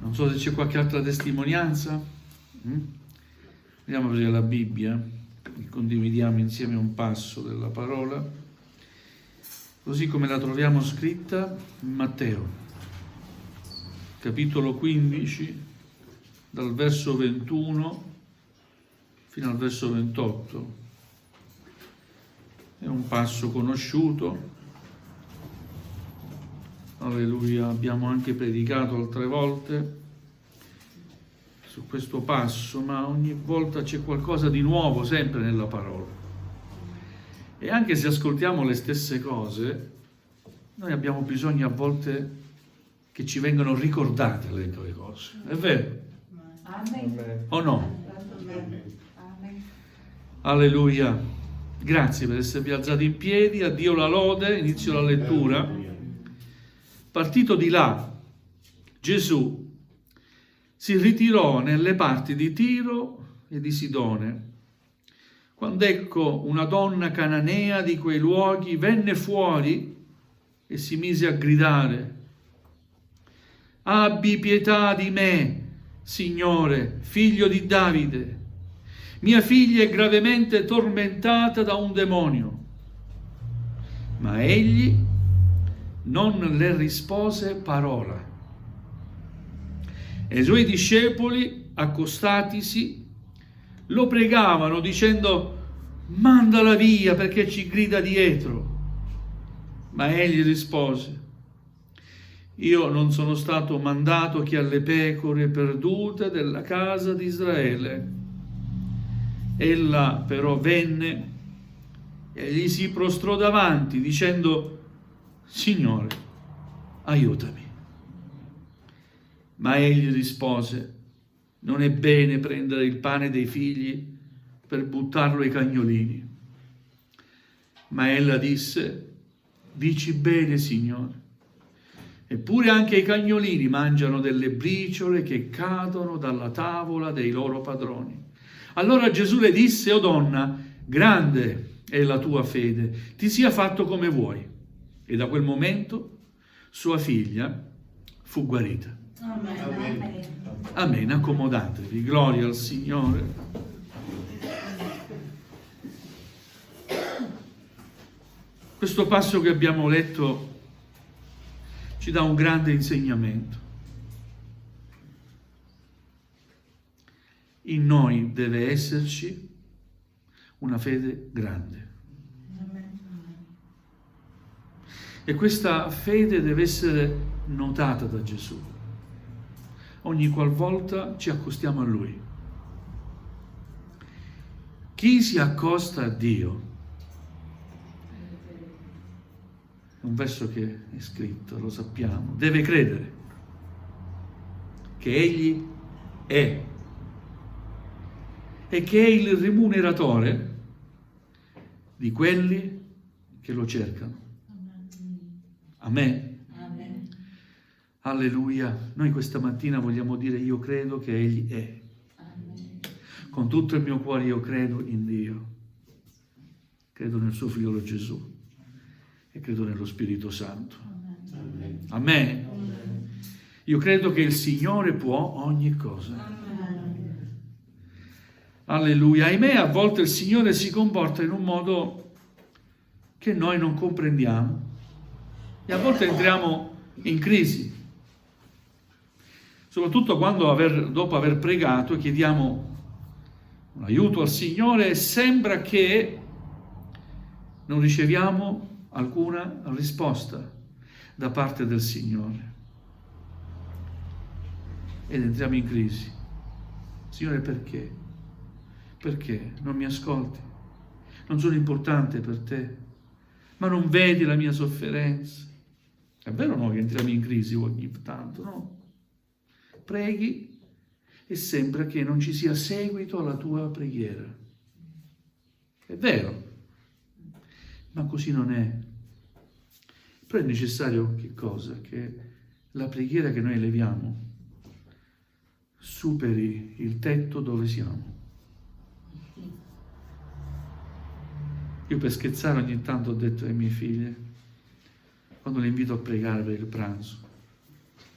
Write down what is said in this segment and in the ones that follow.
Non so se c'è qualche altra testimonianza. Andiamo a vedere la Bibbia e condividiamo insieme un passo della parola, così come la troviamo scritta in Matteo, capitolo 15, dal verso 21 fino al verso 28. È un passo conosciuto. Alleluia, abbiamo anche predicato altre volte su questo passo, ma ogni volta c'è qualcosa di nuovo sempre nella parola. E anche se ascoltiamo le stesse cose, noi abbiamo bisogno a volte che ci vengano ricordate le cose. È vero? Amen. O no? Amen. Alleluia. Grazie per esservi alzati in piedi. A Dio la lode. Inizio la lettura. Partito di là, Gesù si ritirò nelle parti di Tiro e di Sidone, quando ecco una donna cananea di quei luoghi venne fuori e si mise a gridare: «Abbi pietà di me, Signore, figlio di Davide. Mia figlia è gravemente tormentata da un demonio». Ma egli non le rispose parola. E i suoi discepoli, accostatisi, lo pregavano dicendo: «Mandala via, perché ci grida dietro». Ma egli rispose: «Io non sono stato mandato che alle pecore perdute della casa di Israele». Ella però venne e gli si prostrò davanti dicendo: «Signore, aiutami». Ma egli rispose: «Non è bene prendere il pane dei figli per buttarlo ai cagnolini». Ma ella disse: «Dici bene, Signore. Eppure anche i cagnolini mangiano delle briciole che cadono dalla tavola dei loro padroni». Allora Gesù le disse: «O donna, grande è la tua fede, ti sia fatto come vuoi». E da quel momento sua figlia fu guarita. Amen. Amen. Amen. Accomodatevi. Gloria al Signore. Questo passo che abbiamo letto ci dà un grande insegnamento. In noi deve esserci una fede grande. E questa fede deve essere notata da Gesù ogni qualvolta ci accostiamo a Lui. Chi si accosta a Dio, è un verso che è scritto, lo sappiamo, deve credere che Egli è e che è il rimuneratore di quelli che lo cercano. Amen. Amen. Alleluia. Noi questa mattina vogliamo dire: io credo che Egli è. Amen. Con tutto il mio cuore io credo in Dio. Credo nel suo figliolo Gesù e credo nello Spirito Santo. Amen. Amen. Io credo che il Signore può ogni cosa. Amen. Alleluia. Ahimè, a volte il Signore si comporta in un modo che noi non comprendiamo. E a volte entriamo in crisi, soprattutto quando dopo aver pregato chiediamo un aiuto al Signore e sembra che non riceviamo alcuna risposta da parte del Signore. Ed entriamo in crisi. Signore, perché? Perché non mi ascolti? Non sono importante per te? Ma non vedi la mia sofferenza? È vero, no, che entriamo in crisi ogni tanto, no? Preghi e sembra che non ci sia seguito alla tua preghiera. È vero, ma così non è. Però è necessario che cosa? Che la preghiera che noi eleviamo superi il tetto dove siamo. Io per scherzare ogni tanto ho detto alle mie figlie, quando le invito a pregare per il pranzo,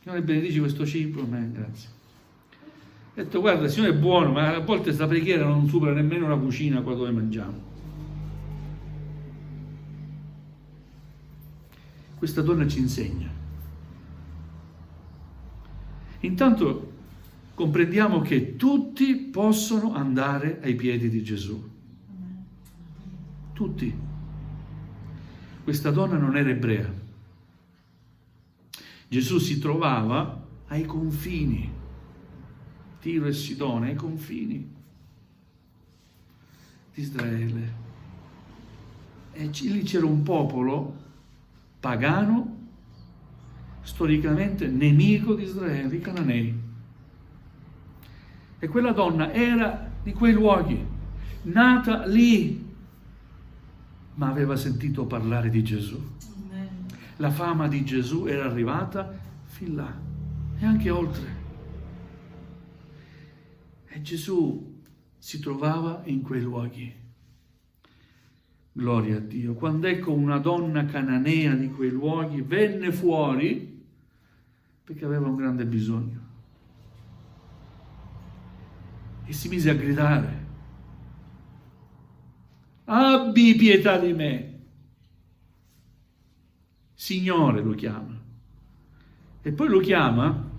Signore, benedici questo cibo, amen, grazie. Ho detto, guarda, il Signore è buono, ma a volte questa preghiera non supera nemmeno la cucina qua dove mangiamo. Questa donna ci insegna. Intanto comprendiamo che tutti possono andare ai piedi di Gesù. Tutti. Questa donna non era ebrea. Gesù si trovava ai confini, Tiro e Sidone, ai confini di Israele. E lì c'era un popolo pagano, storicamente nemico di Israele, i Cananei. E quella donna era di quei luoghi, nata lì, ma aveva sentito parlare di Gesù. La fama di Gesù era arrivata fin là e anche oltre. E Gesù si trovava in quei luoghi. Gloria a Dio. Quando ecco una donna cananea di quei luoghi venne fuori perché aveva un grande bisogno e si mise a gridare: abbi pietà di me. Signore lo chiama. E poi lo chiama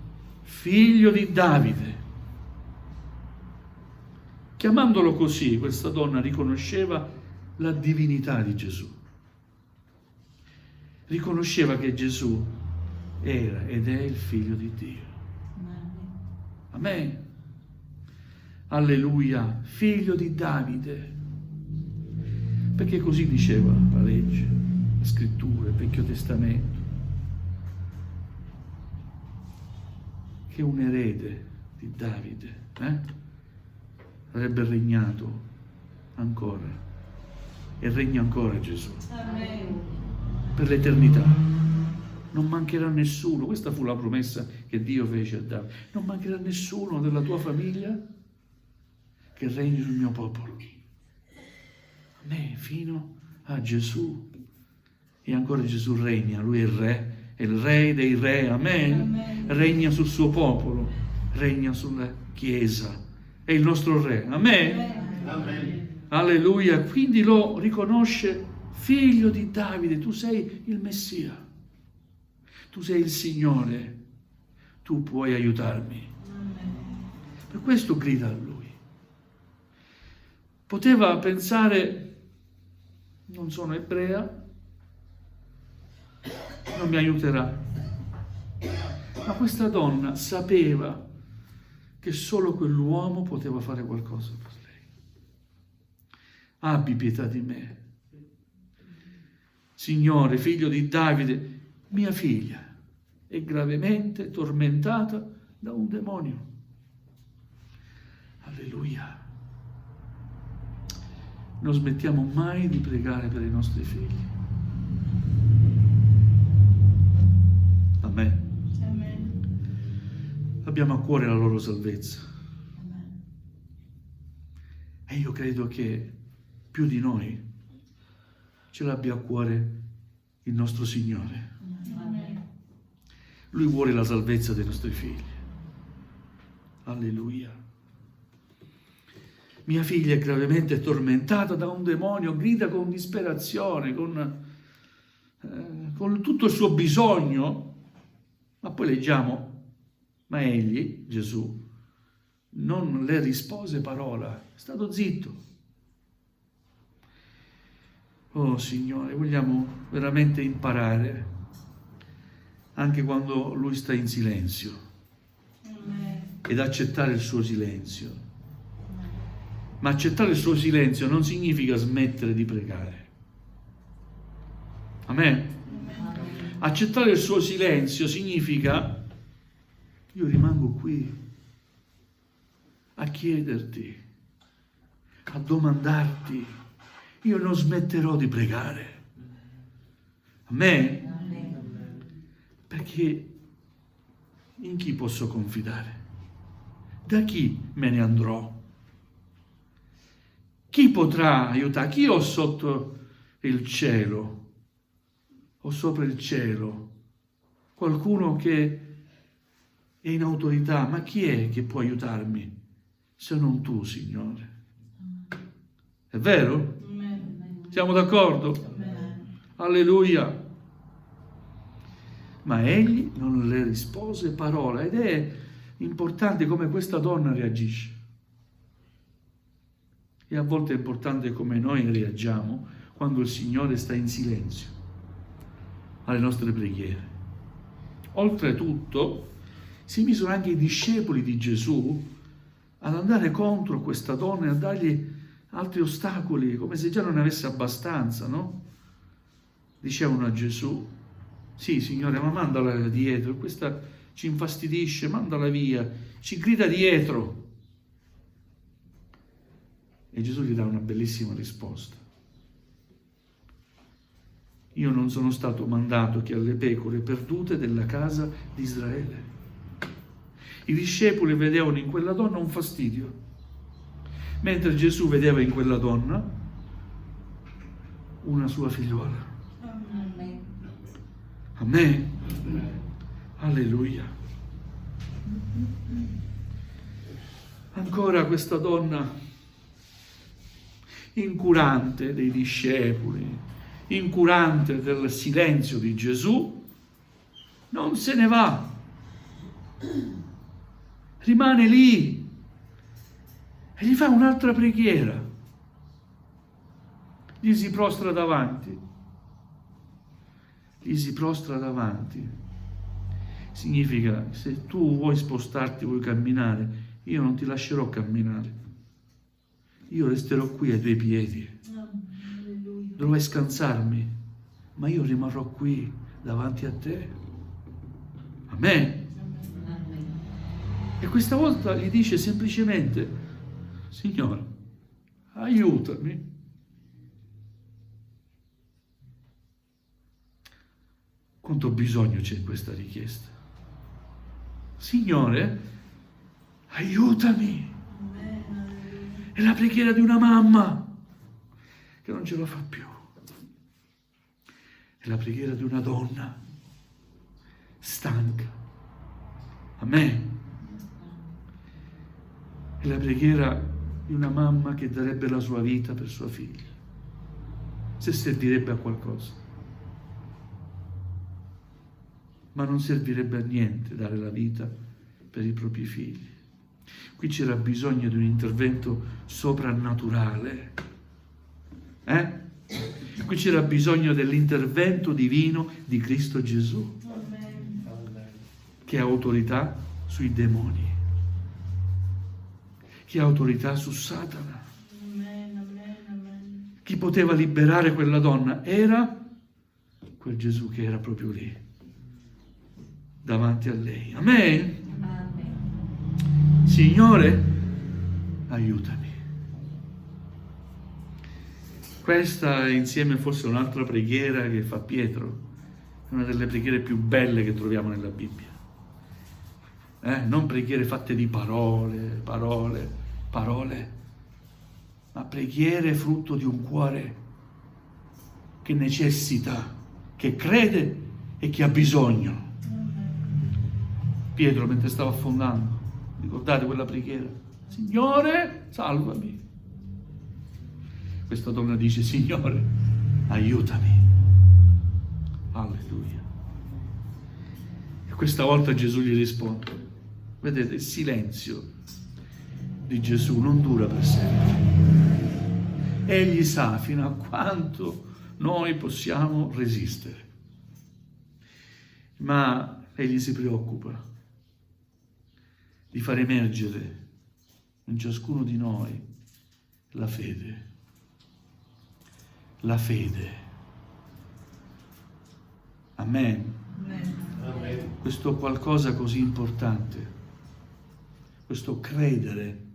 figlio di Davide. Chiamandolo così, questa donna riconosceva la divinità di Gesù. Riconosceva che Gesù era ed è il figlio di Dio. Amen. Alleluia, figlio di Davide. Perché così diceva la legge, la scrittura, il Vecchio Testamento, che un erede di Davide avrebbe regnato ancora e regna ancora Gesù per l'eternità. Non mancherà nessuno. Questa fu la promessa che Dio fece a Davide: non mancherà nessuno della tua famiglia che regni sul mio popolo. A me fino a Gesù. E ancora Gesù regna, lui è il re, è il re dei re, amen. Regna sul suo popolo, regna sulla Chiesa, è il nostro re, amen. Amen. Alleluia. Quindi lo riconosce figlio di Davide, tu sei il Messia, tu sei il Signore, tu puoi aiutarmi. Per questo grida a lui. Poteva pensare: non sono ebrea, non mi aiuterà. Ma questa donna sapeva che solo quell'uomo poteva fare qualcosa per lei. Abbi pietà di me. Signore, figlio di Davide, mia figlia è gravemente tormentata da un demonio. Alleluia. Non smettiamo mai di pregare per i nostri figli. Amen. Abbiamo a cuore la loro salvezza. E io credo che più di noi ce l'abbia a cuore il nostro Signore. Lui vuole la salvezza dei nostri figli. Alleluia. Mia figlia è gravemente tormentata da un demonio, grida con disperazione, con tutto il suo bisogno. Ma poi leggiamo: ma egli, Gesù, non le rispose parola, è stato zitto. Oh Signore, vogliamo veramente imparare anche quando Lui sta in silenzio ed accettare il suo silenzio. Ma accettare il suo silenzio non significa smettere di pregare. Amen. Accettare il suo silenzio significa: io rimango qui a chiederti, a domandarti, io non smetterò di pregare. Amen. Perché in chi posso confidare? Da chi me ne andrò? Chi potrà aiutare? Chi ho sotto il cielo o sopra il cielo? Qualcuno che e in autorità. Ma chi è che può aiutarmi se non tu, Signore? È vero? Siamo d'accordo? Alleluia. Ma egli non le rispose parola, ed è importante come questa donna reagisce. E a volte è importante come noi reagiamo quando il Signore sta in silenzio alle nostre preghiere. Oltretutto, si misero anche i discepoli di Gesù ad andare contro questa donna e a dargli altri ostacoli, come se già non ne avesse abbastanza, no? Dicevano a Gesù: sì, Signore, ma mandala dietro, questa ci infastidisce, mandala via, ci grida dietro. E Gesù gli dà una bellissima risposta: io non sono stato mandato che alle pecore perdute della casa di Israele. I discepoli vedevano in quella donna un fastidio, mentre Gesù vedeva in quella donna una sua figliuola. Amen. Alleluia. Ancora questa donna, incurante dei discepoli, incurante del silenzio di Gesù, non se ne va, rimane lì e gli fa un'altra preghiera, gli si prostra davanti. Significa, se tu vuoi spostarti, vuoi camminare, io non ti lascerò camminare, io resterò qui ai tuoi piedi. Dovrai scansarmi, ma io rimarrò qui davanti a te. Amen. E questa volta gli dice semplicemente: Signore, aiutami. Quanto bisogno c'è in questa richiesta? Signore, aiutami. È la preghiera di una mamma che non ce la fa più. È la preghiera di una donna stanca. Amen. È la preghiera di una mamma che darebbe la sua vita per sua figlia, se servirebbe a qualcosa. Ma non servirebbe a niente dare la vita per i propri figli. Qui c'era bisogno di un intervento soprannaturale. Qui c'era bisogno dell'intervento divino di Cristo Gesù, che ha autorità sui demoni, che ha autorità su Satana. Chi poteva liberare quella donna era quel Gesù che era proprio lì, davanti a lei. Amen. Signore, aiutami. Questa, insieme forse a un'altra preghiera che fa Pietro, è una delle preghiere più belle che troviamo nella Bibbia. Non preghiere fatte di parole, ma preghiere frutto di un cuore che necessita, che crede e che ha bisogno. Pietro, mentre stava affondando, ricordate quella preghiera? Signore, salvami. Questa donna dice: Signore, aiutami. Alleluia. E questa volta Gesù gli risponde. Vedete, il silenzio di Gesù non dura per sempre. Egli sa fino a quanto noi possiamo resistere. Ma egli si preoccupa di far emergere in ciascuno di noi la fede. La fede. Amen. Amen. Questo qualcosa così importante, questo credere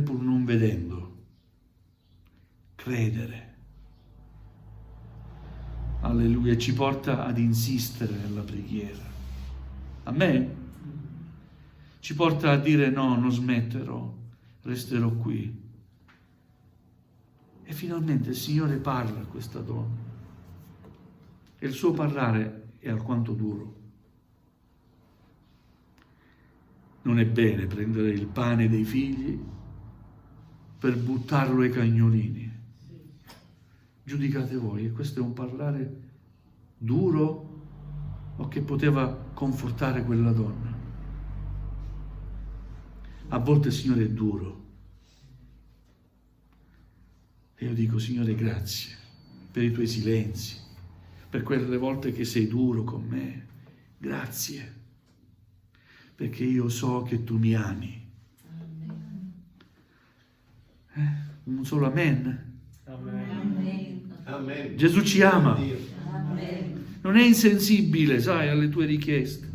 pur non vedendo, credere. Alleluia, ci porta ad insistere nella preghiera. Amen. Ci porta a dire: no, non smetterò, resterò qui. E finalmente il Signore parla a questa donna. E il suo parlare è alquanto duro. Non è bene prendere il pane dei figli per buttarlo ai cagnolini. Giudicate voi, e questo è un parlare duro o che poteva confortare quella donna? A volte il Signore è duro. E io dico, Signore, grazie per i tuoi silenzi, per quelle volte che sei duro con me. Grazie, perché io so che tu mi ami. Un solo amen. Amen. Amen. Gesù ci ama. Amen. Non è insensibile, sai, alle tue richieste.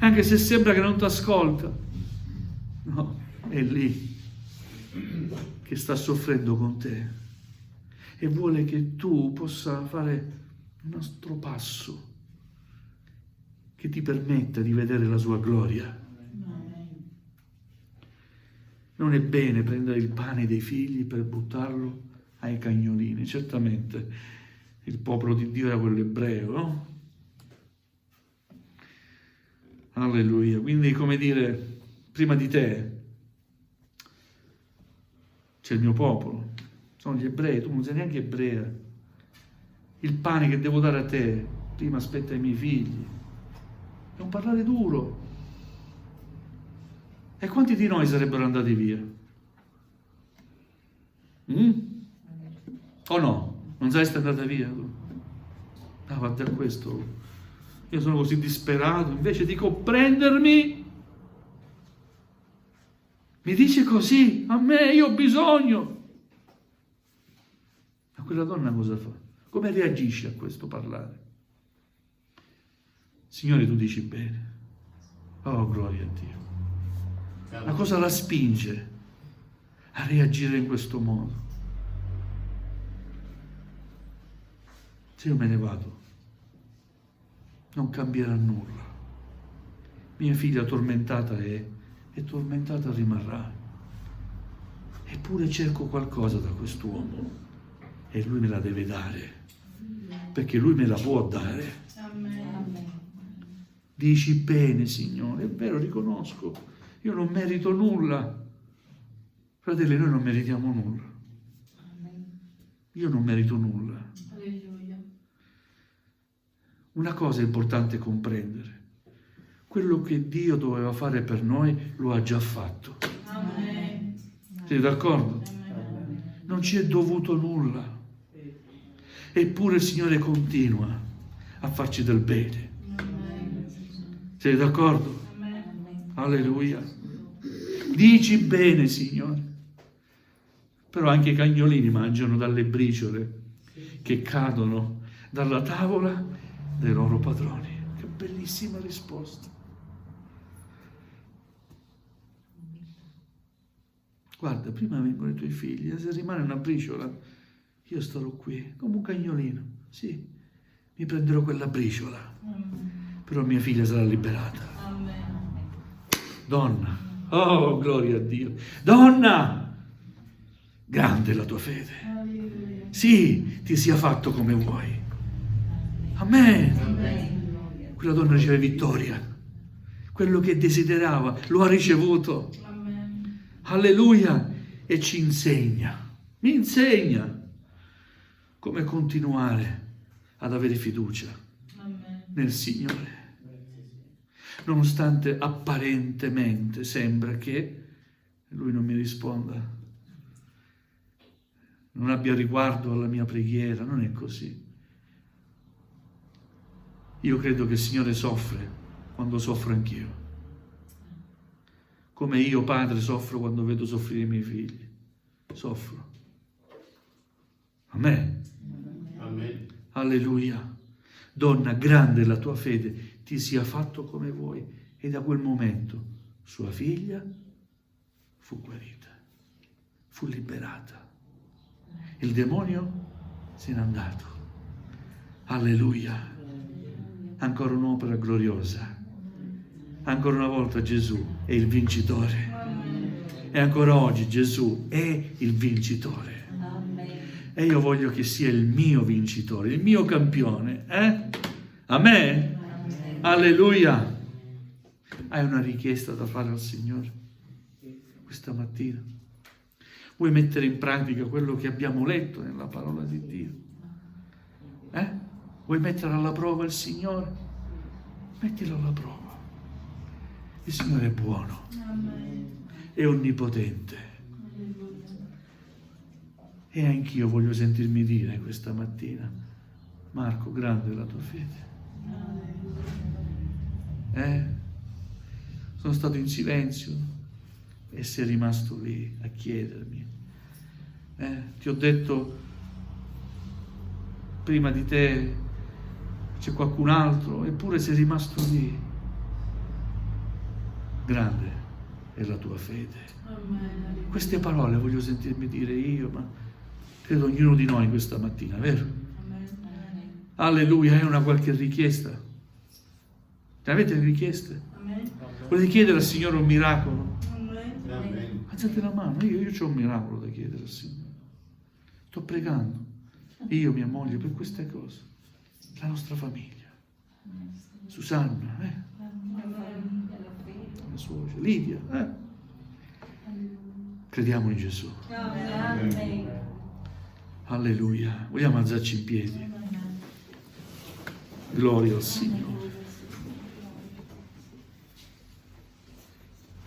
Anche se sembra che non ti ascolta. No, è lì che sta soffrendo con te e vuole che tu possa fare un altro passo che ti permetta di vedere la sua gloria. Non è bene prendere il pane dei figli per buttarlo ai cagnolini. Certamente il popolo di Dio era quello ebreo, no? Alleluia. Quindi, come dire, prima di te c'è il mio popolo, sono gli ebrei, tu non sei neanche ebrea. Il pane che devo dare a te, prima aspetta i miei figli. È un parlare duro. E quanti di noi sarebbero andati via? O no? Non saresti andata via? Ah, guarda questo. Io sono così disperato, invece di comprendermi, mi dice così, a me, io ho bisogno. Ma quella donna cosa fa? Come reagisce a questo parlare? Signore, tu dici bene. Oh, gloria a Dio. Ma cosa la spinge a reagire in questo modo? Se io me ne vado, non cambierà nulla. Mia figlia tormentata è e tormentata rimarrà. Eppure cerco qualcosa da quest'uomo e lui me la deve dare, perché lui me la può dare. Amen. Dici bene, Signore, è vero, riconosco. Io non merito nulla. Fratelli, noi non meritiamo nulla. Io non merito nulla. Alleluia. Una cosa è importante comprendere. Quello che Dio doveva fare per noi lo ha già fatto. Amen. Siete d'accordo? Amen. Non ci è dovuto nulla. Eppure il Signore continua a farci del bene. Amen. Siete d'accordo? Amen. Alleluia. Dici bene, Signore. Però anche i cagnolini mangiano dalle briciole che cadono dalla tavola dei loro padroni. Che bellissima risposta. Guarda, prima vengono i tuoi figli, e se rimane una briciola, io starò qui come un cagnolino. Sì, mi prenderò quella briciola, però mia figlia sarà liberata. Amen. Donna, oh, gloria a Dio. Donna, grande è la tua fede. Alleluia. Sì, ti sia fatto come vuoi. Amen. Amen. Quella donna riceve vittoria. Quello che desiderava lo ha ricevuto. Amen. Alleluia. E ci insegna. Mi insegna come continuare ad avere fiducia Amen. nel Signore. Nonostante apparentemente sembra che Lui non mi risponda, non abbia riguardo alla mia preghiera. Non è così. Io credo che il Signore soffre quando soffro anch'io. Come io, padre, soffro quando vedo soffrire i miei figli. Soffro. Amen. Amen. Alleluia. Donna, grande è la tua fede, ti sia fatto come vuoi. E da quel momento sua figlia fu guarita, fu liberata. Il demonio se n'è andato. Alleluia. Ancora un'opera gloriosa. Ancora una volta Gesù è il vincitore. E ancora oggi Gesù è il vincitore. Amen. E io voglio che sia il mio vincitore, il mio campione. Amen? Alleluia. Hai una richiesta da fare al Signore questa mattina? Vuoi mettere in pratica quello che abbiamo letto nella parola di Dio? Vuoi mettere alla prova il Signore? Mettilo alla prova. Il Signore è buono, è onnipotente. E anch'io voglio sentirmi dire questa mattina: Marco, grande è la tua fede. Sono stato in silenzio e sei rimasto lì a chiedermi. Ti ho detto, prima di te c'è qualcun altro, eppure sei rimasto lì. Grande è la tua fede. Queste parole voglio sentirmi dire io, ma credo ognuno di noi questa mattina, vero? Alleluia. Hai una qualche richiesta? Ne avete richieste? Volete chiedere al Signore un miracolo? Alzate la mano. Io ho un miracolo da chiedere al Signore. Sto pregando, io, mia moglie, per queste cose. La nostra famiglia. Susanna, la suocera, Lidia. Crediamo in Gesù. Alleluia. Vogliamo alzarci in piedi. Gloria al Signore.